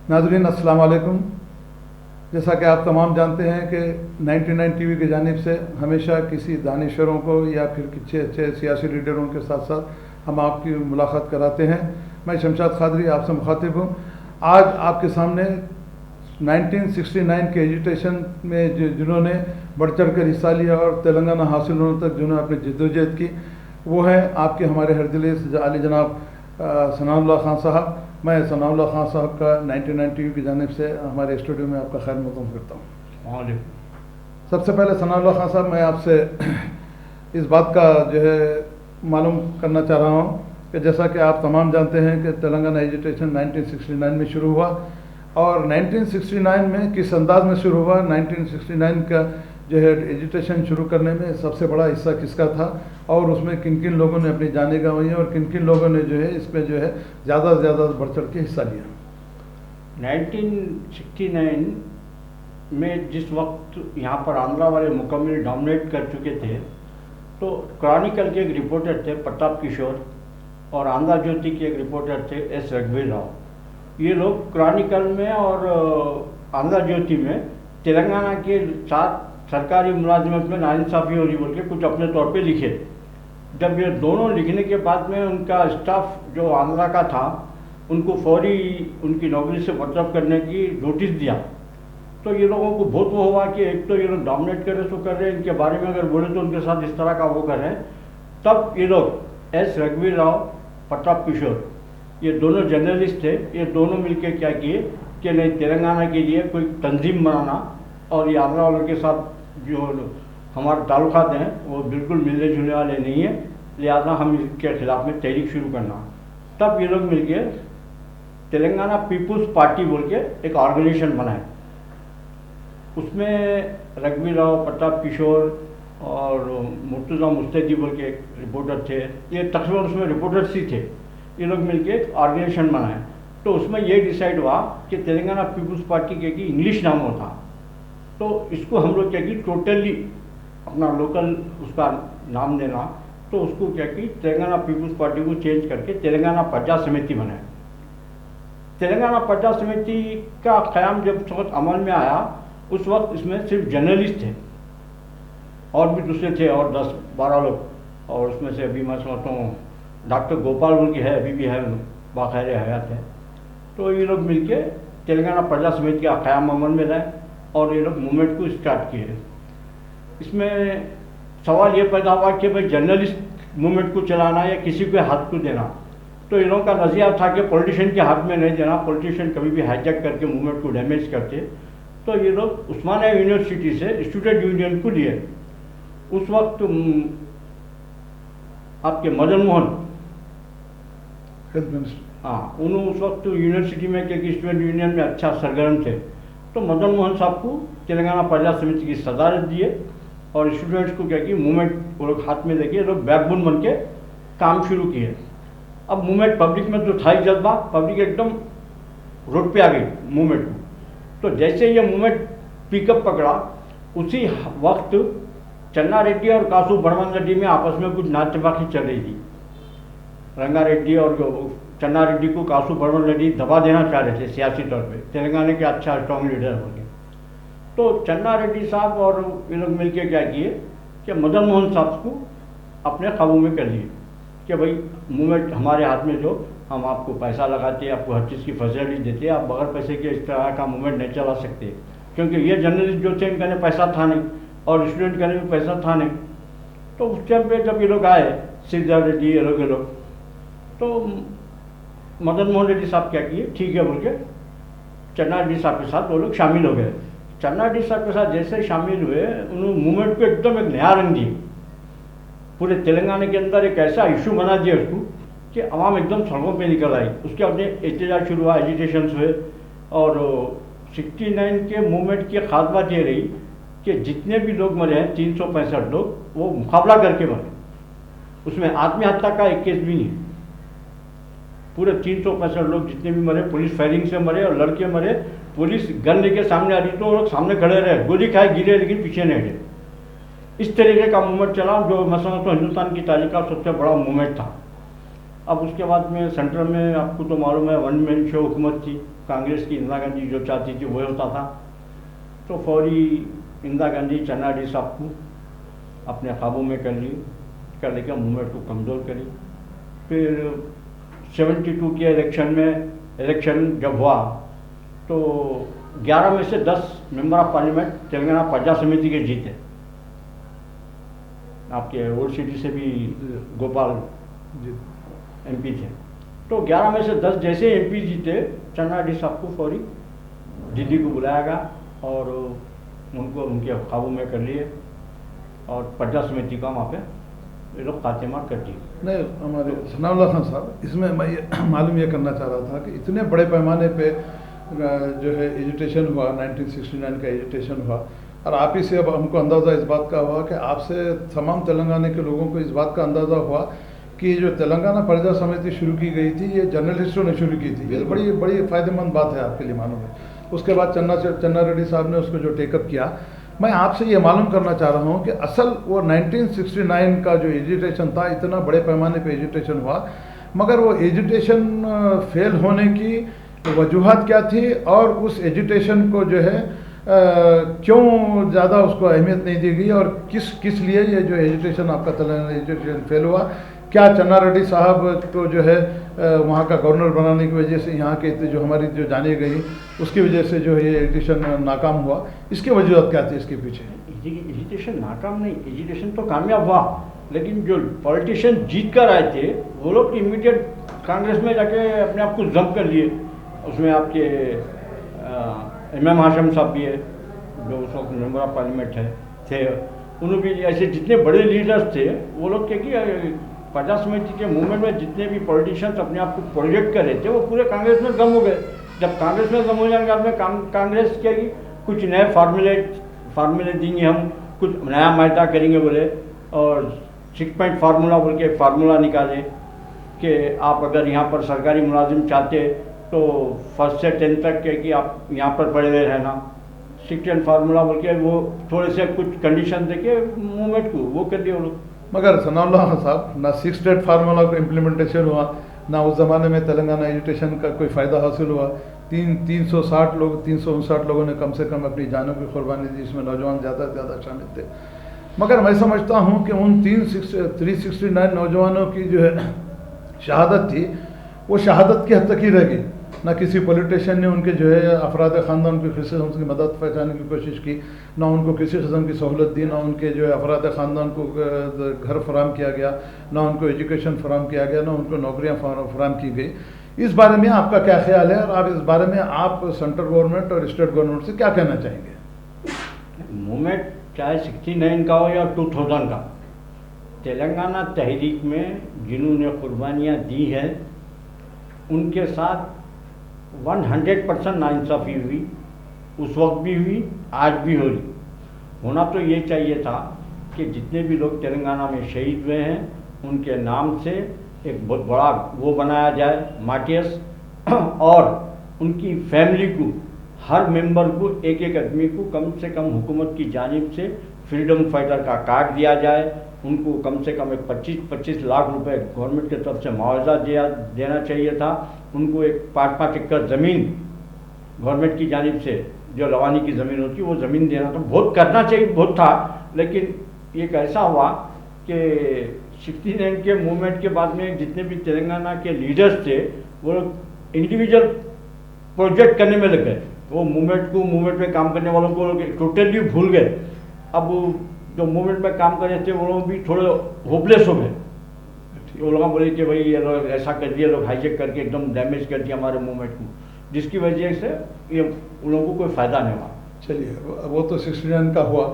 नाज़रीन अस्सलाम वालेकुम। जैसा कि आप तमाम जानते हैं कि 99 टीवी की जानिब से हमेशा किसी दानिशवरों को या फिर किसी अच्छे सियासी लीडरों के साथ साथ हम आपकी मुलाकात कराते हैं। मैं शमशाद खादरी आपसे मुखातिब हूँ। आज आपके सामने 1969 के एजिटेशन में जिन्होंने बढ़ चढ़ कर हिस्सा लिया और तेलंगाना हासिल होने तक जिन्होंने अपनी जद्दोजहद की, वो हैं आपके हमारे हरदिल आली जनाब सनाउल्लाह खान साहब। मैं सनाउल्लाह खान साहब का 99 टीवी की जानिब से हमारे स्टूडियो में आपका खैर मक़दम करता हूँ। सबसे पहले सनाउल्लाह खान साहब, मैं आपसे इस बात का जो है मालूम करना चाह रहा हूँ कि जैसा कि आप तमाम जानते हैं कि तेलंगाना एजिटेशन 1969 में शुरू हुआ और 1969 में किस अंदाज में शुरू हुआ, 1969 का जो है एजिटेशन शुरू करने में सबसे बड़ा हिस्सा किसका था और उसमें किन किन लोगों ने अपनी जानें गंवाई और किन किन लोगों ने जो है इसमें जो है ज़्यादा से ज़्यादा बढ़ चढ़ के हिस्सा लिया। 1969 में जिस वक्त यहाँ पर आंध्रा वाले मुकम्मल डोमिनेट कर चुके थे, तो क्रॉनिकल के एक रिपोर्टर थे प्रताप किशोर और आंध्रा ज्योति के एक रिपोर्टर थे एस रघुवीर राव। ये लोग क्रॉनिकल में और आंध्रा ज्योति में तेलंगाना के साथ सरकारी मुलाजिमत में नाइंसाफ़ी हो रही बोल के कुछ अपने तौर पे लिखे। जब ये दोनों लिखने के बाद में उनका स्टाफ जो आंध्रा का था उनको फौरी उनकी नौकरी से बर्तरफ करने की नोटिस दिया, तो ये लोगों को बहुत वो हुआ कि एक तो ये लोग डोमिनेट कर रहे सो कर रहे हैं, इनके बारे में अगर बोले तो उनके साथ इस तरह का वो कर रहे हैं। तब ये लोग एस रघुवीर राव, प्रताप किशोर, ये दोनों जर्नलिस्ट थे, ये दोनों मिलकर क्या किए कि नहीं, तेलंगाना के लिए कोई तंजीम बनाना और ये आंध्रा वालों के साथ जो हमारे ताल्लुकात हैं वो बिल्कुल मिलने जुलने वाले नहीं है, लिहाजा हम इसके खिलाफ में तहरीक शुरू करना। तब ये लोग मिलके तेलंगाना पीपुल्स पार्टी बोल के एक ऑर्गेनाइजेशन बनाए। उसमें रघुवीर राव, प्रताप किशोर और मुर्तज़ा मुस्तैदी बोल के एक रिपोर्टर थे, ये तकरीबन उसमें रिपोर्टर्स ही थे। ये लोग मिलके एक ऑर्गेनाइजेशन बनाए। तो उसमें ये डिसाइड हुआ कि तेलंगाना पीपुल्स पार्टी के की इंग्लिश नाम होता, तो इसको हम लोग क्या कि टोटली अपना लोकल उसका नाम देना, तो उसको क्या कि तेलंगाना पीपुल्स पार्टी को चेंज करके तेलंगाना प्रजा समिति बनाए। तेलंगाना प्रजा समिति का क़याम जब उस वक्त अमल में आया, उस वक्त इसमें सिर्फ जर्नलिस्ट थे और भी दूसरे थे और 10-12 लोग, और उसमें से अभी मैं समझता हूँ डॉक्टर गोपाल बोल की है, अभी भी है, बाखैर हयात है। तो ये लोग मिलके तेलंगाना प्रजा समिति का क़याम अमल में लाए और ये लोग मूवमेंट को स्टार्ट किए। इसमें सवाल ये पैदा हुआ कि भाई जर्नलिस्ट मूवमेंट को चलाना या किसी के हाथ को देना, तो इन लोगों का नज़रिया था कि पॉलिटिशियन के हाथ में नहीं देना, पॉलिटिशियन कभी भी हाईजैक करके मूवमेंट को डैमेज करते। तो ये लोग उस्मानिया यूनिवर्सिटी से स्टूडेंट यूनियन को लिए। उस वक्त आपके मदन मोहन, हाँ, उन्होंने उस वक्त यूनिवर्सिटी में क्योंकि स्टूडेंट यूनियन में अच्छा सरगर्म थे, तो मदन मोहन साहब को तेलंगाना प्रजा समिति की सदारत दिए और स्टूडेंट्स को क्या कि मूवमेंट वो लोग हाथ में लेके लोग बैकबोन बन के काम शुरू किए। अब मूवमेंट पब्लिक में तो था ही जज्बा, पब्लिक एकदम रोड पे आ गई मूवमेंट को। तो जैसे ये मूवमेंट पिकअप पकड़ा, उसी वक्त चन्ना रेड्डी और कासू बर्मन रेड्डी में आपस में कुछ नाचबाकी चल रही थी। रंगा रेड्डी और चन्ना रेड्डी को कासू बर्मन रेड्डी दबा देना चाह रहे थे सियासी तौर पे, तेलंगाना के अच्छा स्ट्रॉन्ग लीडर हो गए। तो चन्ना रेड्डी साहब और ये लोग मिलकर क्या किए कि मदन मोहन साहब को अपने काबू में कर लिए कि भाई मूवमेंट हमारे हाथ में, जो हम आपको पैसा लगाते हैं, आपको हर चीज़ की फैसिलिटी देते हैं, आप बगैर पैसे के इस तरह का मूवमेंट नहीं चला सकते, क्योंकि ये जर्नलिस्ट जो थे इनका ने पैसा था नहीं और स्टूडेंट का भी पैसा था नहीं। तो उस टाइम पे जब ये लोग आए, सिद्धार्थ रेड्डी, ये लोग, तो मदन मोहन रेड्डी साहब क्या किए, ठीक है बोल के चन्ना रेड्डी साहब के साथ वो लोग शामिल हो गए। चन्ना रेड्डी साहब के साथ जैसे शामिल हुए, उन्होंने मूवमेंट को एकदम एक नया रंग दिया। पूरे तेलंगाना के अंदर एक ऐसा इशू बना दिया उसको कि आवाम एकदम सड़कों पे निकल आई। उसके अपने एहतजाज शुरू हुआ, एजिटेशन हुए और 69 के मूवमेंट की खास बात ये रही कि जितने भी लोग मरे हैं 365 लोग, वो मुकाबला करके मरे, उसमें आत्महत्या का एक केस भी नहीं। पूरे 365 लोग जितने भी मरे पुलिस फायरिंग से मरे और लड़के मरे, पुलिस गन लेके सामने आ रही तो वो लोग सामने खड़े रहे, गोली खाए, गिरे लेकिन पीछे नहीं हटे। इस तरीके का मूवमेंट चला जो मैं समझता हूँ हिंदुस्तान की तारीख का सबसे बड़ा मूवमेंट था। अब उसके बाद में सेंट्रल में आपको तो मालूम है वन मैन शो हुकूमत थी, कांग्रेस की इंदिरा गांधी जो चाहती थी वही होता था। तो फौरी इंदिरा गांधी चन्नाडी साहब को अपने काबू में कर लेकर मूवमेंट को कमज़ोर करी। फिर 72 के इलेक्शन जब हुआ तो 11 में से 10 मेंबर ऑफ पार्लियामेंट तेलंगाना प्रजा समिति के जीते। आपके ओल्ड सिटी से भी गोपाल जी एमपी थे। तो 11 में से 10 जैसे एमपी जीते, चन्नाडी साहब को फौरी दिल्ली को बुलाया गया और उनको उनके काबू में कर लिए और प्रजा समिति का वहाँ पे ये लोग खातेमा कर दिए। नहीं, हमारे सनाउल्लाह खान साहब, इसमें मैं ये मालूम ये करना चाह रहा था कि इतने बड़े पैमाने पे जो है एजिटेशन हुआ, 1969 का एजिटेशन हुआ, और आप ही से अब हमको अंदाज़ा इस बात का हुआ कि आपसे तमाम तेलंगाना के लोगों को इस बात का अंदाज़ा हुआ कि जो तेलंगाना प्रजा समिति शुरू की गई थी ये जर्नलिस्टों ने शुरू की थी। ये बड़ी बड़ी फ़ायदेमंद बात है आपके लिए मालूम है। उसके बाद चन्ना रेड्डी साहब ने उसको जो टेकअप किया। मैं आपसे ये मालूम करना चाह रहा हूँ कि असल वो 1969 का जो एजिटेशन था, इतना बड़े पैमाने पे एजिटेशन हुआ, मगर वो एजिटेशन फेल होने की वजूहत क्या थी और उस एजिटेशन को जो है क्यों ज़्यादा उसको अहमियत नहीं दी गई और किस लिए ये जो एजिटेशन आपका तेलंगाना एजिटेशन फेल हुआ? क्या चन्ना रेड्डी साहब को जो है वहाँ का गवर्नर बनाने की वजह से यहाँ के जो हमारी जो जानी गई उसकी वजह से जो है ये एजिटेशन नाकाम हुआ? इसकी वजूहत क्या थी इसके पीछे? एजिटेशन नाकाम नहीं, एजिटेशन तो कामयाब हुआ, लेकिन जो पॉलिटिशियन जीत कर आए थे वो लोग इमीडिएट कांग्रेस में जाके अपने आप को जम कर लिए। उसमें आपके इमाम हाशम साहब भी है जो उस वक्त मेंबर ऑफ पार्लियामेंट थे। उन्होंने भी ऐसे जितने बड़े लीडर्स थे वो लोग क्या कि प्रजा समिति के मूवमेंट में जितने भी पॉलिटिशियंस अपने आप को प्रोजेक्ट कर रहे थे वो पूरे कांग्रेस में गम हो गए। जब कांग्रेस में गम हो जाने के बाद में कांग्रेस क्या कि कुछ नए फार्मूले देंगे, हम कुछ नया मायदा करेंगे बोले, और 6 पॉइंट फार्मूला बोल के एक फार्मूला निकाले कि आप अगर यहाँ पर सरकारी मुलाजिम चाहते तो 1st से 10th तक के कि आप यहाँ पर पड़े हुए रहना। 610 फार्मूला बोल के वो थोड़े से कुछ कंडीशन दे के मूवमेंट को वो कर दिए वो लोग। मगर सनाउल्लाह साहब, ना 6 फार्मूला का इम्प्लीमेंटेशन हुआ, ना उस ज़माने में तेलंगाना एजुटेशन का कोई फ़ायदा हासिल हुआ। 359 लोगों ने कम से कम अपनी जानों की कुर्बानी दी, इसमें नौजवान ज़्यादा से ज़्यादा शामिल थे। मगर मैं समझता हूँ कि उन 369 नौजवानों की जो है शहादत थी वो शहादत की हद तक ही रह गई। ना किसी पॉलिटिशियन ने उनके जो है अफराद ख़ानदान की किसी किस्म की मदद पहुँचाने की कोशिश की, ना उनको किसी किस्म की सहूलत दी, ना उनके जो है अफराद ख़ानदान को घर फराम किया गया, ना उनको एजुकेशन फराम किया गया, ना उनको नौकरियाँ फराम की गई। इस बारे में आपका क्या ख्याल है और आप इस बारे में आप सेंट्रल गवर्नमेंट और स्टेट गवर्नमेंट से क्या कहना चाहेंगे? मूवमेंट चाहे 69 का हो या 2000 का, तेलंगाना तहरीक में जिन्होंने कुर्बानियाँ दी हैं उनके साथ 100% नाइंसाफ़ी हुई। उस वक्त भी हुई, आज भी हो रही। होना तो ये चाहिए था कि जितने भी लोग तेलंगाना में शहीद हुए हैं उनके नाम से एक बहुत बड़ा वो बनाया जाए मार्टियर्स, और उनकी फैमिली को, हर मेंबर को, एक आदमी को कम से कम हुकूमत की जानिब से फ्रीडम फाइटर का कार्ड दिया जाए। उनको कम से कम एक 25 लाख रुपए गवर्नमेंट की तरफ से मुआवजा देना चाहिए था। उनको एक 5 एकड़ ज़मीन गवर्नमेंट की जानिब से, जो रवानी की ज़मीन होती है वो ज़मीन देना था। बहुत करना चाहिए, बहुत था, लेकिन एक ऐसा हुआ कि 69 के मूवमेंट के बाद में जितने भी तेलंगाना के लीडर्स थे वो लोग इंडिविजुअल प्रोजेक्ट करने में लग गए। वो मूवमेंट में काम करने वालों को लोग टोटली भूल गए। अब जो मूवमेंट में काम कर रहे थे वो लोग भी थोड़े होपलेस हो गए। वो लोग बोले कि भाई ये लोग ऐसा कर दिया, लोग हाईजेक करके एकदम डैमेज कर दिया हमारे मूवमेंट को, जिसकी वजह से ये उन लोगों को कोई फ़ायदा नहीं हुआ। चलिए, वो तो 69 का हुआ,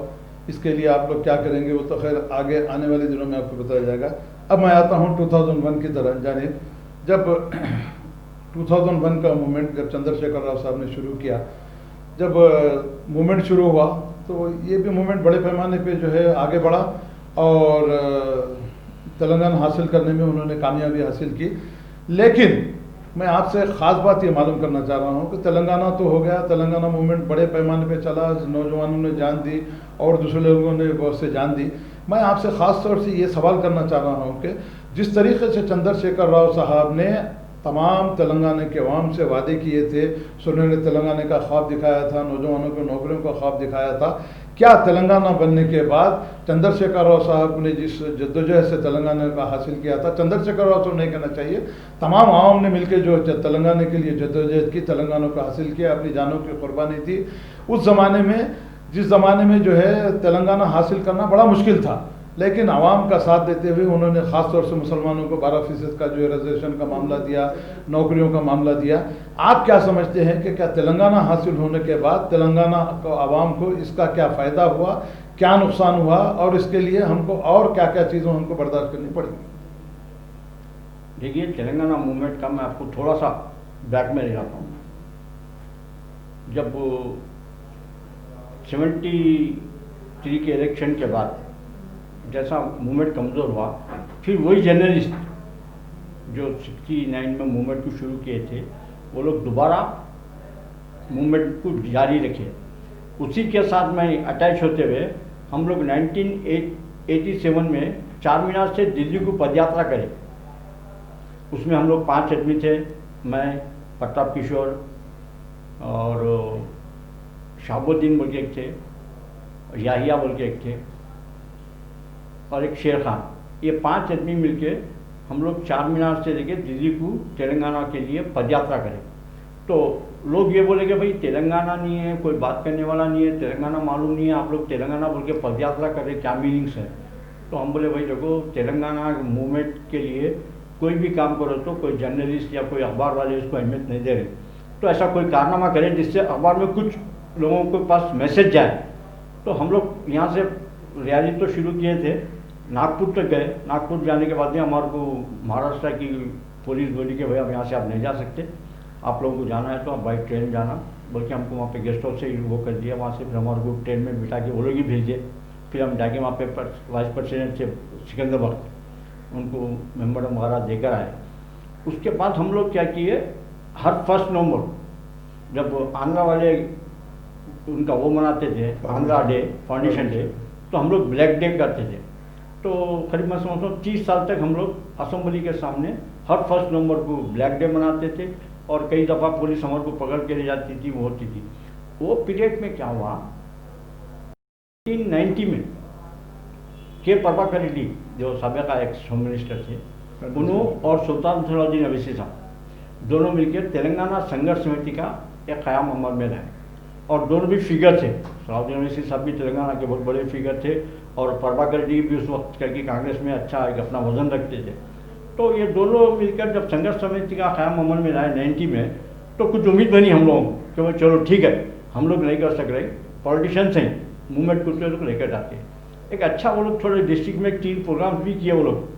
इसके लिए आप लोग क्या करेंगे वो तो खैर आगे आने वाले दिनों में आपको बताया जाएगा। अब मैं आता हूँ 2001 की तरह जानिब। जब 2001 का मूवमेंट जब चंद्रशेखर राव साहब ने शुरू किया, जब मूवमेंट शुरू हुआ तो ये भी मूवमेंट बड़े पैमाने पे जो है आगे बढ़ा और तेलंगाना हासिल करने में उन्होंने कामयाबी हासिल की। लेकिन मैं आपसे ख़ास बात ये मालूम करना चाह रहा हूँ कि तेलंगाना तो हो गया, तेलंगाना मूवमेंट बड़े पैमाने पे चला, नौजवानों ने जान दी और दूसरे लोगों ने बहुत से जान दी, मैं आपसे ख़ास तौर से ये सवाल करना चाह रहा हूँ कि जिस तरीके से चंद्रशेखर राव साहब ने तमाम तेलंगाना के अवाम से वादे किए थे, सुनहरे तेलंगाना का ख्वाब दिखाया था, नौजवानों को नौकरियों का ख्वाब दिखाया था, क्या तेलंगाना बनने के बाद चंद्रशेखर राव साहब ने जिस जद्दोजहद से तेलंगाना का हासिल किया था, चंद्रशेखर राव को नहीं कहना चाहिए, तमाम आवाम ने मिलकर जो तेलंगाना के लिए जद्दोजहद की, तेलंगाना को हासिल किया, अपनी जानों की कुर्बानी थी। उस ज़माने में, जिस ज़माने में जो है तेलंगाना हासिल करना बड़ा मुश्किल था, लेकिन आवाम का साथ देते हुए उन्होंने ख़ास तौर से मुसलमानों को 12% का जो रिजर्वेशन का मामला दिया, नौकरियों का मामला दिया। आप क्या समझते हैं कि क्या तेलंगाना हासिल होने के बाद तेलंगाना को, आवाम को इसका क्या फ़ायदा हुआ, क्या नुकसान हुआ, और इसके लिए हमको और क्या क्या चीज़ों हमको बर्दाश्त करनी पड़ी? देखिए, तेलंगाना मूवमेंट का मैं आपको थोड़ा सा बैक में ले जाता हूँ। जब 73 के इलेक्शन के बाद जैसा मूवमेंट कमज़ोर हुआ, फिर वही जर्नलिस्ट जो 69 में मूवमेंट को शुरू किए थे, वो लोग दोबारा मूवमेंट को जारी रखे। उसी के साथ में अटैच होते हुए हम लोग 1987 में चार मीनार से दिल्ली को पदयात्रा करें। उसमें हम लोग 5 आदमी थे, मैं, प्रताप किशोर और शाहबुद्दीन बोल के एक थे, याहिया बोल के एक थे, और एक शेर खान। ये 5 आदमी मिलके हम लोग चार मीनार से लेके दिल्ली को तेलंगाना के लिए पदयात्रा करें। तो लोग ये बोले कि भाई तेलंगाना नहीं है, कोई बात करने वाला नहीं है, तेलंगाना मालूम नहीं है, आप लोग तेलंगाना बोल के पदयात्रा कर रहे, क्या मीनिंग्स है? तो हम बोले भाई देखो, तेलंगाना मूवमेंट के लिए कोई भी काम करो तो कोई जर्नलिस्ट या कोई अखबार वाले उसको अहमियत नहीं दे रहे, तो ऐसा कोई कारनामा करें जिससे अखबार में कुछ लोगों के पास मैसेज जाए। तो हम लोग यहाँ से रैली तो शुरू किए थे, नागपुर तक गए। नागपुर जाने के बाद में हमारे को महाराष्ट्र की पुलिस बोली कि भाई अब यहाँ से आप नहीं जा सकते, आप लोगों को जाना है तो आप बाई ट्रेन जाना, बल्कि हमको वहाँ पे गेस्ट हाउस से ही वो कर दिया। वहाँ से फिर हमारे को ट्रेन में बिठा के वो लोग ही भेजे। फिर हम जाके वहाँ पे वाइस प्रेसिडेंट थे सिकंदर वक्त, उनको मेमोरेंडम वगैरह देकर आए। उसके बाद हम लोग क्या किए, हर 1 नवंबर जब आंध्रा वाले उनका वो मनाते थे, आंध्रा डे, फाउंडेशन डे, तो हम लोग ब्लैक डे करते थे। तो करीब मैं समझता हूँ 30 साल तक हम लोग असेंबली के सामने हर 1 नवंबर को ब्लैक डे मनाते थे, और कई दफ़ा पुलिस हमारे को पकड़ के ले जाती थी, वो होती थी। वो पीरियड में क्या हुआ, 1990 में के प्रभाकर रेड्डी जो साबिका एक्स होम मिनिस्टर थे, उन्होंने और सुल्तान सलाउद्दीन अवैसी साहब दोनों मिलकर तेलंगाना संघर्ष समिति का एक क़याम अमल में लाए, और दोनों भी फिगर थे। सलाउद्दीन अवैसी साहब भी तेलंगाना के बहुत बड़े फिगर थे, और प्रभाकर रेड्डी भी उस वक्त करके कांग्रेस में अच्छा एक अपना वजन रखते थे। तो ये दोनों मिलकर जब संघर्ष समिति का क़याम अमल में लाए 90 में, तो कुछ उम्मीद बनी हम लोगों को कि भाई चलो ठीक है, हम लोग नहीं कर सक रहे, पॉलिटिशियंस हैं, मूवमेंट को लोग लेकर जाते हैं। एक अच्छा वो लोग थोड़े डिस्ट्रिक्ट में 3 प्रोग्राम्स भी किए वो लोग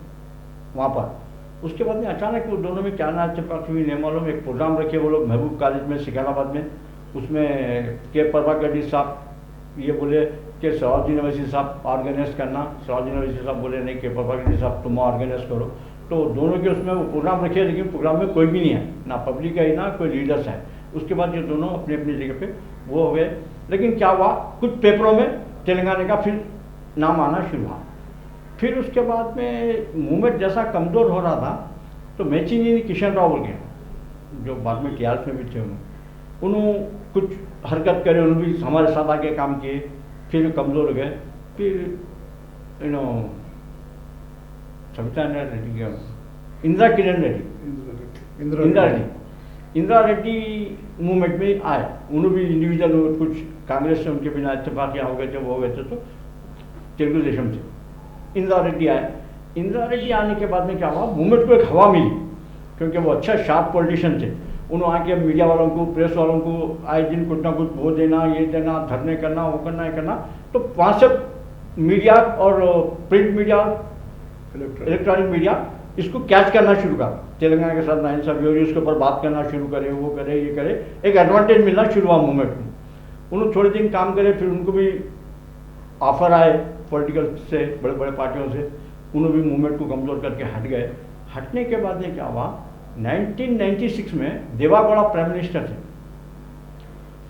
वहाँ पर। उसके बाद में अचानक वो दोनों में क्या नाच पक्ष हुई नहीं मालूम, एक प्रोग्राम रखे वो लोग महबूब कॉलेज में सिकंदराबाद में। उसमें के प्रभाकर रेड्डी साहब ये बोले कि सलाउद्दीन अवैसी साहब ऑर्गेनाइज करना, सलाउद्दीन अवैसी साहब बोले नहीं, के प्रभाकर रेड्डी साहब तुम ऑर्गेनाइज करो। तो दोनों के उसमें वो प्रोग्राम रखे, लेकिन प्रोग्राम में कोई भी नहीं है, ना पब्लिक है ना कोई लीडर्स है। उसके बाद ये दोनों अपनी अपनी जगह पे वो हो गए। लेकिन क्या हुआ, कुछ पेपरों में तेलंगाना का फिर नाम आना शुरू हुआ। फिर उसके बाद में मूवमेंट जैसा कमज़ोर हो रहा था, तो मेचिनी किशन राव बोल गए जो बाद में टीआरएस में भी थे, उन्होंने कुछ हरकत करे, उन्होंने भी हमारे साथ आके काम किए, फिर कमज़ोर हो गए। फिर सविता रेड्डी, इंदिरा किरण रेड्डी, इंदिरा रेड्डी मूवमेंट में आए। उन्होंने भी इंडिविजुअल कुछ कांग्रेस से उनके बिना इत्तेफाकियाँ हो गए थे, वो हो गए थे, तो तेलुगु देशम से इंदिरा रेड्डी आए। इंदिरा रेड्डी आने के बाद में क्या हुआ, मूवमेंट को एक हवा मिली, क्योंकि वो अच्छा शार्प पॉलिटिशियन थे। उन्होंने आके मीडिया वालों को, प्रेस वालों को आए दिन कुछ ना कुछ वो देना, ये देना, धरने करना, वो करना, ये करना। तो वहाँ से मीडिया और प्रिंट मीडिया, इलेक्ट्रॉनिक मीडिया इसको कैच करना शुरू करा, तेलंगाना के साथ नाइंसाफी हो रही है, उसके ऊपर बात करना शुरू करे, वो करे, ये करे, एक एडवांटेज मिलना शुरू हुआ मूवमेंट में। उन्होंने थोड़े दिन काम करे, फिर उनको भी ऑफर आए पॉलिटिकल से, बड़े बड़े पार्टियों से, उन्होंने भी मूवमेंट को कमज़ोर करके हट गए। हटने के बाद में क्या हुआ, 1996 में देवागौड़ा प्राइम मिनिस्टर थे।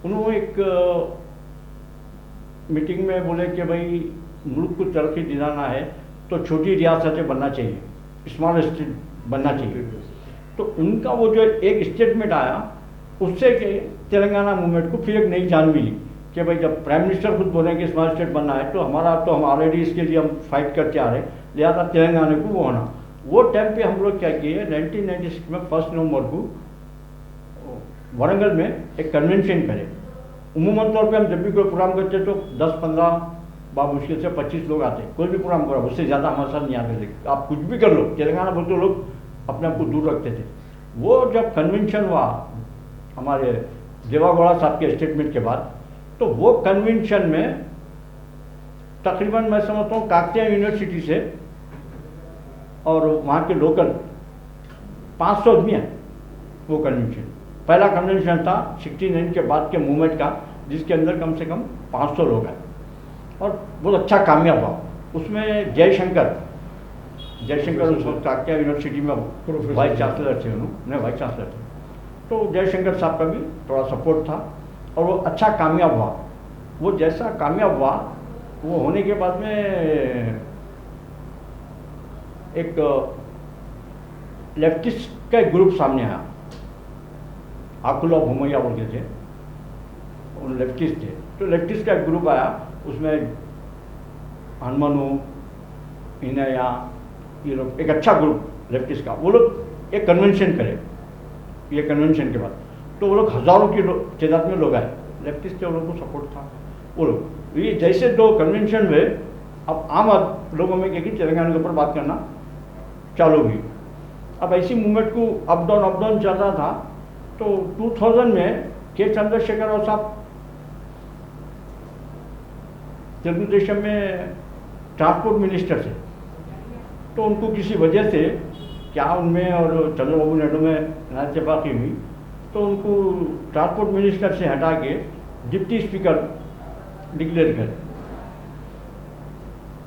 उन्होंने एक मीटिंग में बोले कि भाई मुल्क को तरक्की दिलाना है तो छोटी रियासतें बनना चाहिए, स्मॉल स्टेट बनना चाहिए। तो उनका वो जो एक स्टेटमेंट आया, उससे कि तेलंगाना मूवमेंट को फिर एक नई जान मिली कि भाई जब प्राइम मिनिस्टर खुद बोलें कि स्मॉल स्टेट बनना है तो हम ऑलरेडी इसके लिए हम फाइट करते आ रहे, लिहाजा तेलंगाना को वो होना। वो टाइम पे हम लोग क्या किए, 1996 में 1 नवंबर को वारंगल में एक कन्वेंशन करे। उमूमन तौर पे हम जब भी कोई प्रोग्राम करते तो 10-15 मुश्किल से 25 लोग आते, कोई भी प्रोग्राम करो उससे ज़्यादा हमारे साथ नहीं आते थे। आप कुछ भी कर लो, तेलंगाना बोलते लोग अपने आप को दूर रखते थे। वो जब कन्वेंशन हुआ हमारे देवागौड़ा साहब के स्टेटमेंट के बाद, तो वो कन्वेंशन में तकरीबन मैं समझता हूँ काकतीय यूनिवर्सिटी से और वहाँ के लोकल 500 आदमी हैं। वो कन्वेंशन पहला कन्वेंशन था 69 के बाद के मूवमेंट का, जिसके अंदर कम से कम 500 लोग हैं और बहुत अच्छा कामयाब हुआ। उसमें जयशंकर उस वक्त काकतीय यूनिवर्सिटी में वाइस चांसलर थे, उन्होंने वाइस चांसलर थे, तो जयशंकर साहब का भी थोड़ा सपोर्ट था और वो अच्छा कामयाब हुआ। वो जैसा कामयाब हुआ, वो होने के बाद में एक लेफ्टिस्ट का एक ग्रुप सामने आया, आकुला भूमैया बोल के थे, उन लेफ्टिस्ट थे। तो लेफ्टिस्ट का एक ग्रुप आया, उसमें हनुमानू, इनया, ये लोग एक अच्छा ग्रुप लेफ्टिस्ट का। वो लोग एक कन्वेंशन करे, ये कन्वेंशन के बाद तो वो लोग हज़ारों की तादाद में लोग आए, लेफ्टिस्ट के लोगों को सपोर्ट था। वो लोग ये जैसे दो कन्वेंशन हुए, अब आम लोगों में क्या कि तेलंगाना के ऊपर बात करना चालू हुई। अब ऐसी मूवमेंट को अप डाउन चल रहा था। तो 2000 में के चंद्रशेखर राव साहब तेलुगु देशम में ट्रांसपोर्ट मिनिस्टर थे, तो उनको किसी वजह से क्या उनमें और चंद्रबाबू नायडू में नाचपाकी हुई, तो उनको ट्रांसपोर्ट मिनिस्टर से हटा के डिप्टी स्पीकर डिक्लेयर करे।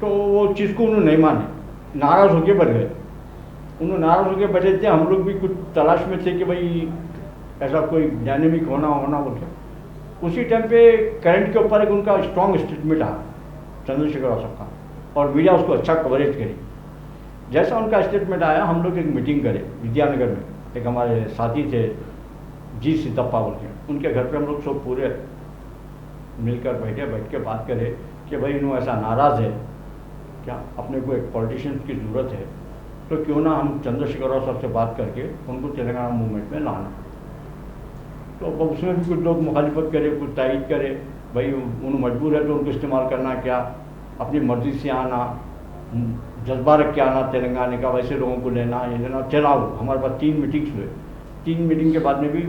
तो वो चीज़ को उन्होंने नहीं माने, नाराज़ होकर बढ़ गए। उन्होंने नाराज़ होकर बैठे थे, हम लोग भी कुछ तलाश में थे कि भाई ऐसा कोई डायनेमिक होना बोल के। उसी टाइम पे करंट के ऊपर एक उनका स्ट्रॉन्ग स्टेटमेंट आया चंद्रशेखर राव साहब का, और मीडिया उसको अच्छा कवरेज करी। जैसा उनका स्टेटमेंट आया, हम लोग एक मीटिंग करे विद्यानगर में, एक हमारे साथी थे जी सीतप्पा बोल के, उनके घर पे हम लोग सब पूरे मिलकर बैठ के बात करें कि भाई इन्हों ऐसा नाराज़ है क्या, अपने को एक पॉलिटिशियन की ज़रूरत है, तो क्यों ना हम चंद्रशेखर राव साहब से बात करके उनको तेलंगाना मूवमेंट में लाना। तो अब उसमें भी कुछ लोग मुखालिफत करे, कुछ तायद करे, भाई उन्हें मजबूर है तो उनको इस्तेमाल करना, क्या अपनी मर्ज़ी से आना, जज्बा रख के आना तेलंगाना का, वैसे लोगों को लेना ये लेना। चलाओ, हमारे पास 3 मीटिंग्स हुए, 3 मीटिंग के बाद में भी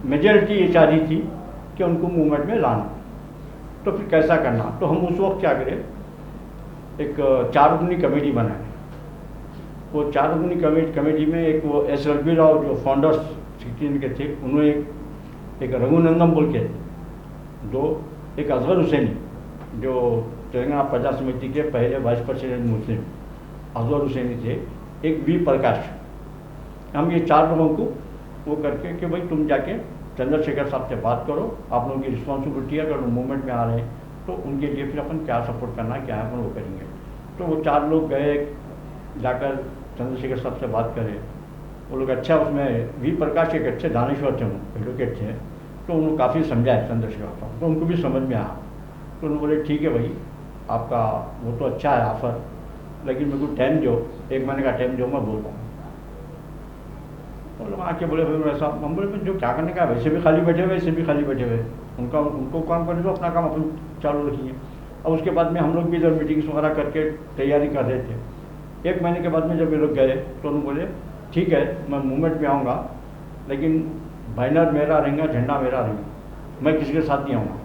मेजॉरिटी ये चाह रही थी कि उनको मूवमेंट में लाना। तो फिर कैसा करना, तो हम उस वक्त क्या करें, एक 4 रुकनी कमेटी बनाए। वो 4 रुकनी कमेटी में एक वो एस रघुवी राव जो फाउंडर्स 16 के थे, उन्होंने एक रघुनंदन बोल के, एक अजगर हुसैनी जो तेलंगाना प्रजा समिति के पहले वाइस प्रेसिडेंट मुस्लिम अजगर हुसैनी थे, एक वी प्रकाश। हम ये 4 लोगों को वो करके कि भाई तुम जाके चंद्रशेखर साहब से बात करो, आप लोगों की रिस्पॉन्सिबिलिटी है, अगर वो मूवमेंट में आ रहे हैं तो उनके लिए फिर अपन क्या सपोर्ट करना है, क्या है अपन वो करेंगे। तो वो 4 लोग गए, जाकर चंद्रशेखर साहब से बात करें। वो लोग अच्छा, उसमें वी प्रकाश एक अच्छे दानिश्वर थे, एडवोकेट थे, तो उन्होंने काफ़ी समझाया चंद्रशेखर साहब, तो उनको भी समझ में आया। तो उन्होंने बोले ठीक है भाई, आपका वो तो अच्छा है ऑफ़र, लेकिन मेरे को टाइम दो, 1 महीने का टाइम दो, मैं बोलता हूँ। तो लोग आके बोले भाई ऐसा, हम बोले जो क्या करने का, वैसे भी खाली बैठे हुए, वैसे भी खाली बैठे हुए, उनको काम करने दो, अपना काम अपन चालू रखिए। अब उसके बाद में हम लोग भी इधर मीटिंग्स वगैरह करके तैयारी कर रहे थे। 1 महीने के बाद में जब ये लोग गए तो उन्होंने बोले ठीक है, मैं मूवमेंट में आऊँगा, लेकिन बैनर मेरा रहेगा, झंडा मेरा रहेगा, मैं किसी के साथ नहीं आऊँगा।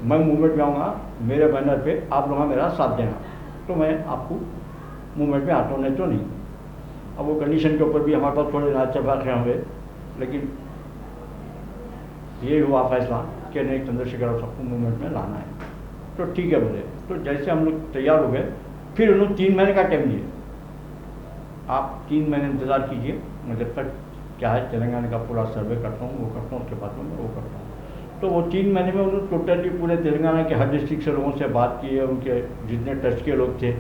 मैं मूवमेंट में आऊँगा, मेरे बैनर पे आप लोग मेरा साथ देना, तो मैं आपको मूवमेंट में आता हूँ, नहीं तो नहीं। अब वो कंडीशन के ऊपर भी हमारे पास थोड़े नाचबाखे हुए, लेकिन ये हुआ फैसला कि नहीं, चंद्रशेखर राव सबको मूवमेंट में लाना है। तो ठीक है बोले। तो जैसे हम लोग तैयार हो गए, फिर उन्होंने 3 महीने का टाइम दिए, आप 3 महीने इंतज़ार कीजिए, मैं जब तक क्या है तेलंगाना का पूरा सर्वे करता हूँ, वो करता हूँ, उसके बाद में वो करता हूँ। तो वो 3 महीने में उन्होंने टोटली पूरे तेलंगाना के हर डिस्ट्रिक्ट से लोगों से बात की है, उनके जितने ट्रस्ट के लोग थे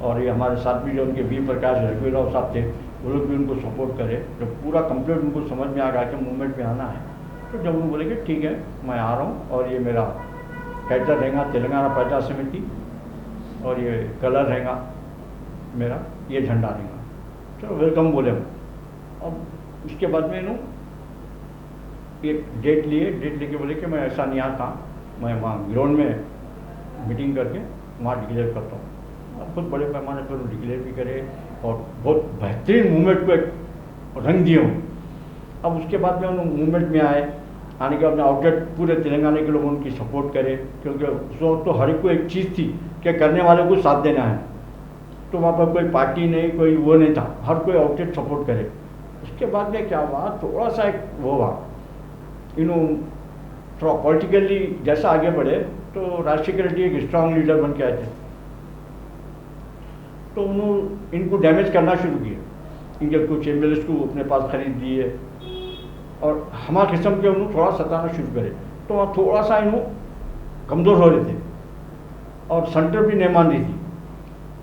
और ये हमारे साथ भी जो उनके बी प्रकाश रघुवीरराव साहब थे वो लोग भी उनको सपोर्ट करे। जब पूरा कंप्लीट उनको समझ में आ गया कि मूवमेंट में आना है, तो जब उन्होंने बोले कि ठीक है मैं आ रहा हूँ और ये मेरा कैटर रहेगा तेलंगाना प्रजा समिति और ये कलर रहेगा मेरा, ये झंडा रहेगा। चलो वेलकम बोले हम। अब उसके बाद में इन्होंने एक डेट लेके बोले कि मैं ऐसा नहीं आता, मैं वहाँ ग्राउंड में मीटिंग करके वहाँ डिक्लेयर करता हूँ। अब बहुत बड़े पैमाने पर डिक्लेयर भी करे और बहुत बेहतरीन मूवमेंट को एक रंग दिए हूँ। अब उसके बाद में उन्होंने मूवमेंट में आने के बाद आउटलेट पूरे तेलंगाना के लोग उनकी सपोर्ट करे, क्योंकि उस वक्त तो हर एक को एक चीज़ थी कि करने वाले को साथ देना है। तो वहाँ पर कोई पार्टी नहीं, कोई वो नहीं था, हर कोई आउटलेट सपोर्ट करे। उसके बाद में क्या हुआ, थोड़ा सा एक वो हुआ, थोड़ा पॉलिटिकली जैसा आगे बढ़े तो राजशेखर रेड्डी एक स्ट्रांग लीडर बन के आए थे, तो उन्होंने इनको डैमेज करना शुरू किया। इनके कुछ एमएलएस को अपने पास खरीद लिए और हमारे किस्म के उन्होंने थोड़ा सताना शुरू करे। तो वहाँ थोड़ा सा इन्हों कमज़ोर हो रहे थे और सेंटर भी नहीं मान रही थी।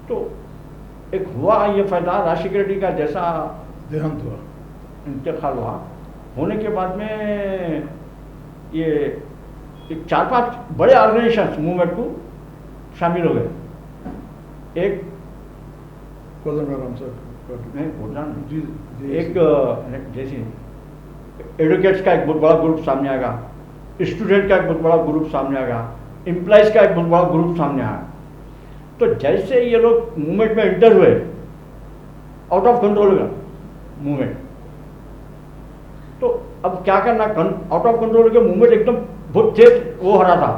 तो एक हुआ ये फायदा, राजशेखर रेड्डी का जैसा देहांत हुआ, इंतकाल हुआ, होने के बाद में ये एक 4-5 बड़े ऑर्गेनाइजेशन मूवमेंट को शामिल हो गए। एक कोदंडराम सर नहीं बोलना जी, एक जैसे एडवोकेट्स का एक बहुत बड़ा ग्रुप सामने आएगा, स्टूडेंट का एक बहुत बड़ा ग्रुप सामने आएगा, एम्प्लॉइज का एक बहुत बड़ा ग्रुप सामने आया। तो जैसे ये लोग मूवमेंट में एंटर हुए, आउट ऑफ कंट्रोल हो गया मूवमेंट। तो अब क्या करना, आउट ऑफ कंट्रोल हो गया मूवमेंट, एकदम बहुत तेज वो हो रहा था।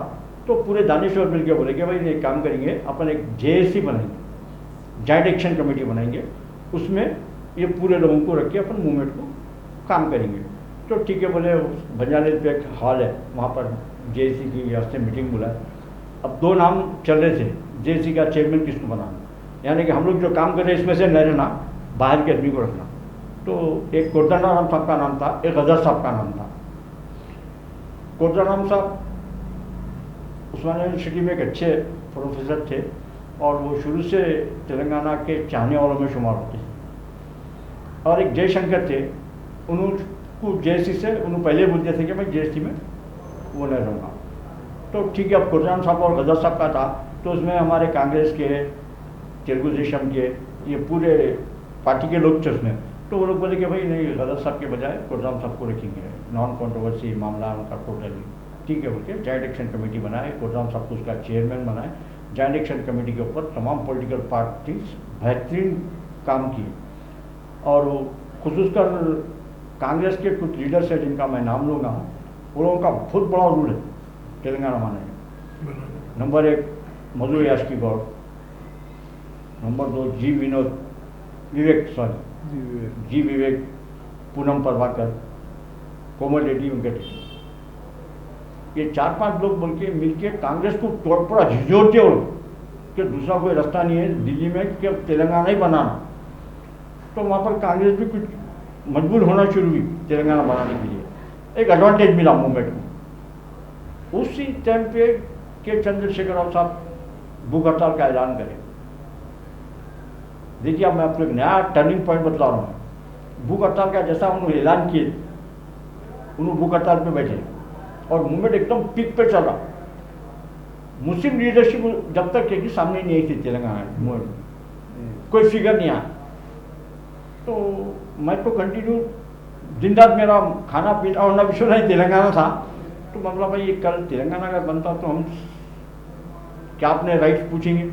तो पूरे दानिश्वर मिलकर बोले कि भाई एक काम करेंगे, अपन एक जेएसी बनाएंगे, जॉइंट एक्शन कमेटी बनाएंगे, उसमें ये पूरे लोगों को रख के अपन मूवमेंट को काम करेंगे। तो ठीक है बोले, बंजारेल पे एक हॉल है, वहाँ पर जेएसी की वास्ते मीटिंग बुलाए। अब 2 नाम चल रहे थे, जेएसी का चेयरमैन किसको बनाना, यानी कि हम लोग जो काम कर रहे हैं इसमें से नहीं रहना, बाहर के आदमी को रखना। तो एक कोदंडराम साहब का नाम था, एक अजहर साहब का नाम था। कोदंडराम साहब उस्मानिया यूनिवर्सिटी में एक अच्छे प्रोफेसर थे और वो शुरू से तेलंगाना के चाहने वालों में शुमार होते थे। और एक जयशंकर थे, उनको जेएससी से उन्होंने पहले बोलते थे कि मैं जेएससी में वो नहीं रहूँगा। तो ठीक है, अब कोदंडराम साहब और गजर साहब का था, तो उसमें हमारे कांग्रेस के, तेलुगु देशम के, ये पूरे पार्टी के लोग थे उसमें। तो वो लोग बोले कि भाई नहीं, गजर साहब के बजाय कोदंडराम साहब को रखेंगे, नॉन कॉन्ट्रोवर्सी मामला उनका टोटली ठीक है बोल के जॉइंट एक्शन कमेटी बनाए, कोदंडराम साहब को उसका चेयरमैन बनाए। जॉइंट एक्शन कमेटी के ऊपर तमाम पॉलिटिकल पार्टीज बेहतरीन काम किए और वो खुसूसकर कांग्रेस के कुछ लीडर्स हैं जिनका मैं नाम लूँगा, उन लोगों का बहुत बड़ा रोल है तेलंगाना माने में। नंबर 1 मधु यास्की गौड़, नंबर 2 जी विवेक, पूनम प्रभाकर, कोमल रेड्डी वेंकट, ये 4-5 लोग बोल के मिलके कांग्रेस को पूरा झिझोड़ते हो कि दूसरा कोई रास्ता नहीं है दिल्ली में कि तेलंगाना ही बनाना। तो वहाँ पर कांग्रेस भी कुछ मजबूर होना शुरू हुई तेलंगाना बनाने के लिए, एक एडवांटेज मिला मूवमेंट को। उसी टाइम पे के चंद्रशेखर राव साहब भूख हड़ताल का ऐलान करें। देखिए, अब मैं आपको एक नया टर्निंग पॉइंट बतला रहा हूँ। भूख हड़ताल का जैसा उन्होंने ऐलान किए, उन्होंने भूख हड़ताल पे बैठे और मूवमेंट एकदम पीक पे चल रहा। मुस्लिम लीडरशिप जब तक कि सामने नहीं आई थी तेलंगाना मूवमेंट, कोई फिगर नहीं आया। तो मैं तो कंटिन्यू दिन रात मेरा खाना पीना और विषय नहीं तेलंगाना था। तो मतलब भाई ये कल तेलंगाना का बनता तो हम क्या अपने राइट्स पूछेंगे,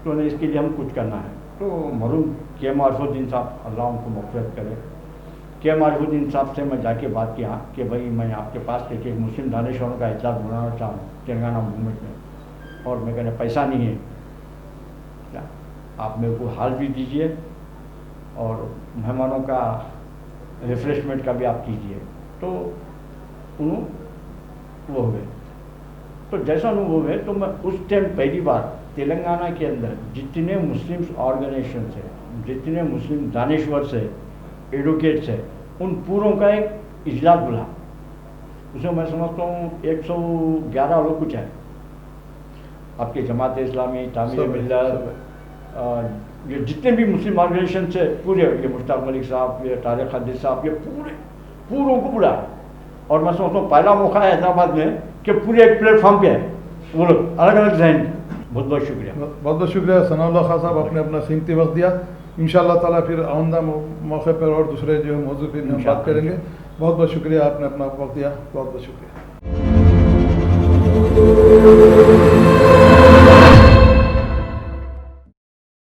तो नहीं, इसके लिए हम कुछ करना है। तो मरूम के.एम. आरिफुद्दीन साहब, अल्लाह उनको मग़फ़िरत करे, के.एम. आरिफुद्दीन साहब से मैं जाके बात किया कि भाई मैं आपके पास एक मुस्लिम दानिशवरों का इजलास बनाना चाहूँ तेलंगाना मूवमेंट में, और मैं कहने पैसा नहीं है, क्या आप मेरे को हाल भी दीजिए और मेहमानों का रिफ्रेशमेंट का भी आप कीजिए। तो उन्होंने वो हो गए। तो जैसा उन्होंने वो हुए, तो मैं उस टाइम पहली बार तेलंगाना के अंदर जितने मुस्लिम ऑर्गेनाइजेशन है, जितने मुस्लिम दानिश्वर है, एडवोकेट्स है, उन पूरों का एक इजलास बुला उसमें मैं समझता हूँ 111 लोग कुछ हैं, आपके जमात इस्लामी, तामीर सब है, मिल्लत, ये जितने भी मुस्लिम ऑर्गेनाइजेशन से पूरे, ये मुश्ताक मलिक साहब, ये तारिक हदीद साहब, ये पूरों को बुला। और मैं समझता हूँ पहला मौका है हैदराबाद में कि पूरे एक प्लेटफॉर्म पे है वो लोग अलग अलग जहन। बहुत बहुत शुक्रिया। बहुत बहुत शुक्रिया सनाउल्लाह खान साहब, आपने अपना कीमती वक्त दिया। इंशाअल्लाह ताला फिर आइंदा मौके पर और दूसरे जो मौजूद पे हम बात करेंगे। बहुत बहुत शुक्रिया, आपने अपना वक्त दिया। बहुत बहुत शुक्रिया।